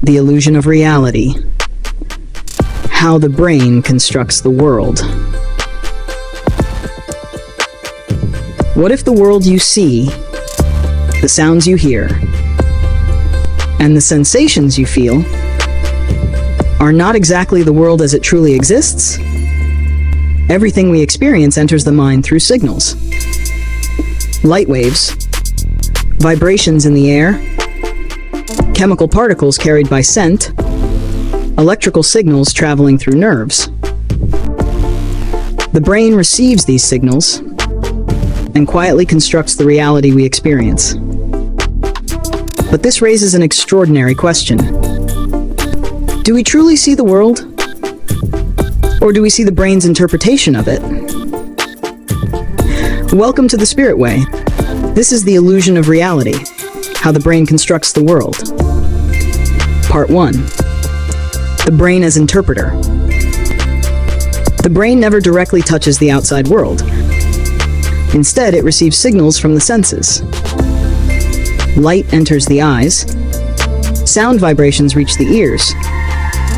The illusion of reality. How the brain constructs the world. What if the world you see, the sounds you hear, and the sensations you feel are not exactly the world as it truly exists? Everything we experience enters the mind through signals. Light waves, vibrations in the air, chemical particles carried by scent, electrical signals traveling through nerves. The brain receives these signals and quietly constructs the reality we experience. But this raises an extraordinary question. Do we truly see the world? Or do we see the brain's interpretation of it? Welcome to the Spirit Way. This is the illusion of reality, how the brain constructs the world. Part 1. The brain as interpreter. The brain never directly touches the outside world. Instead, it receives signals from the senses. Light enters the eyes. Sound vibrations reach the ears.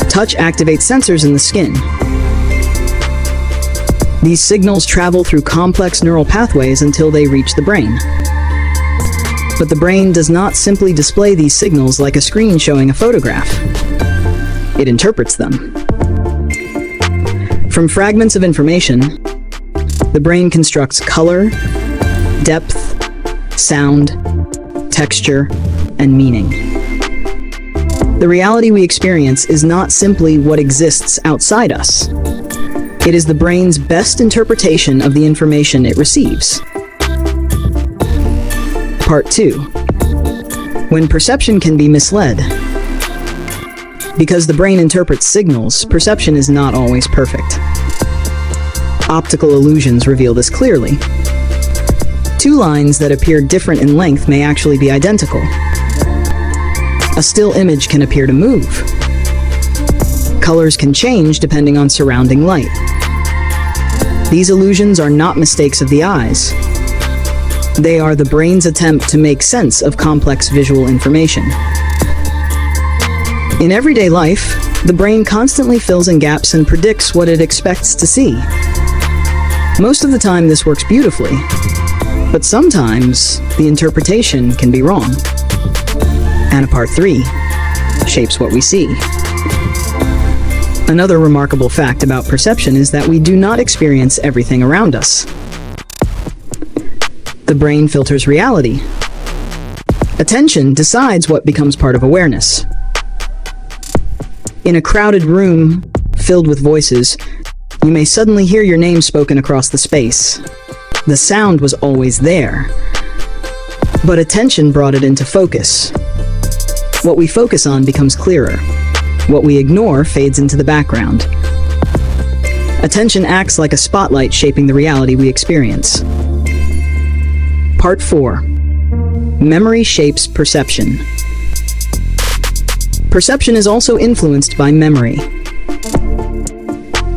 Touch activates sensors in the skin. These signals travel through complex neural pathways until they reach the brain. But the brain does not simply display these signals like a screen showing a photograph. It interprets them. From fragments of information, the brain constructs color, depth, sound, texture, and meaning. The reality we experience is not simply what exists outside us. It is the brain's best interpretation of the information it receives. Part 2. When perception can be misled. Because the brain interprets signals, perception is not always perfect. Optical illusions reveal this clearly. Two lines that appear different in length may actually be identical. A still image can appear to move. Colors can change depending on surrounding light. These illusions are not mistakes of the eyes. They are the brain's attempt to make sense of complex visual information. In everyday life, the brain constantly fills in gaps and predicts what it expects to see. Most of the time, this works beautifully, but sometimes the interpretation can be wrong. And Part 3 shapes what we see. Another remarkable fact about perception is that we do not experience everything around us. The brain filters reality. Attention decides what becomes part of awareness. In a crowded room filled with voices, you may suddenly hear your name spoken across the space. The sound was always there, but attention brought it into focus. What we focus on becomes clearer. What we ignore fades into the background. Attention acts like a spotlight shaping the reality we experience. Part 4. Memory shapes perception. Perception is also influenced by memory.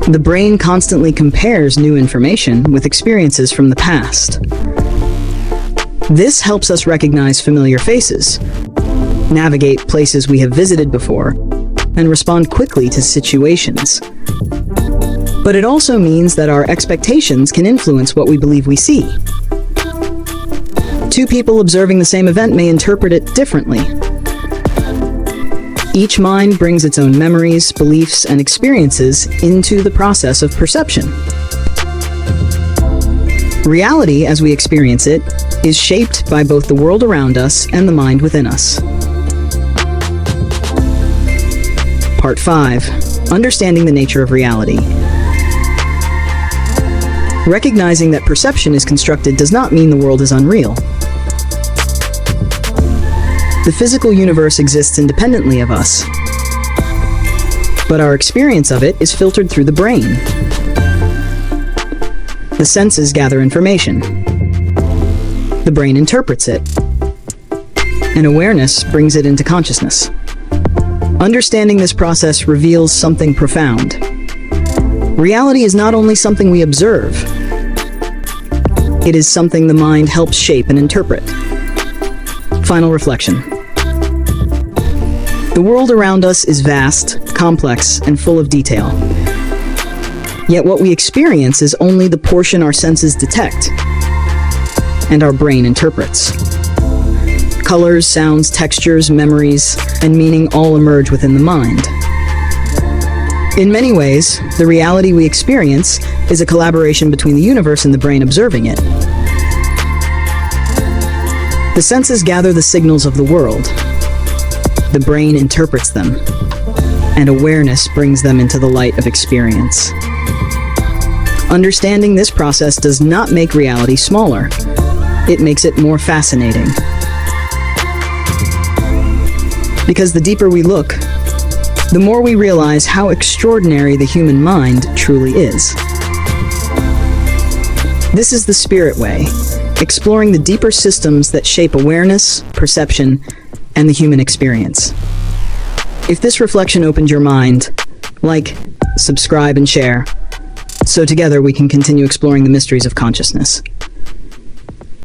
The brain constantly compares new information with experiences from the past. This helps us recognize familiar faces, navigate places we have visited before, and respond quickly to situations. But it also means that our expectations can influence what we believe we see. Two people observing the same event may interpret it differently. Each mind brings its own memories, beliefs, and experiences into the process of perception. Reality, as we experience it, is shaped by both the world around us and the mind within us. Part 5. Understanding the nature of reality. Recognizing that perception is constructed does not mean the world is unreal. The physical universe exists independently of us, but our experience of it is filtered through the brain. The senses gather information. The brain interprets it, and awareness brings it into consciousness. Understanding this process reveals something profound. Reality is not only something we observe, it is something the mind helps shape and interpret. Final reflection. The world around us is vast, complex, and full of detail. Yet what we experience is only the portion our senses detect and our brain interprets. Colors, sounds, textures, memories, and meaning all emerge within the mind. In many ways, the reality we experience is a collaboration between the universe and the brain observing it. The senses gather the signals of the world. The brain interprets them, and awareness brings them into the light of experience. Understanding this process does not make reality smaller. It makes it more fascinating. Because the deeper we look, the more we realize how extraordinary the human mind truly is. This is the Spirit Way, exploring the deeper systems that shape awareness, perception, and the human experience. If this reflection opened your mind, like, subscribe, and share, so together we can continue exploring the mysteries of consciousness.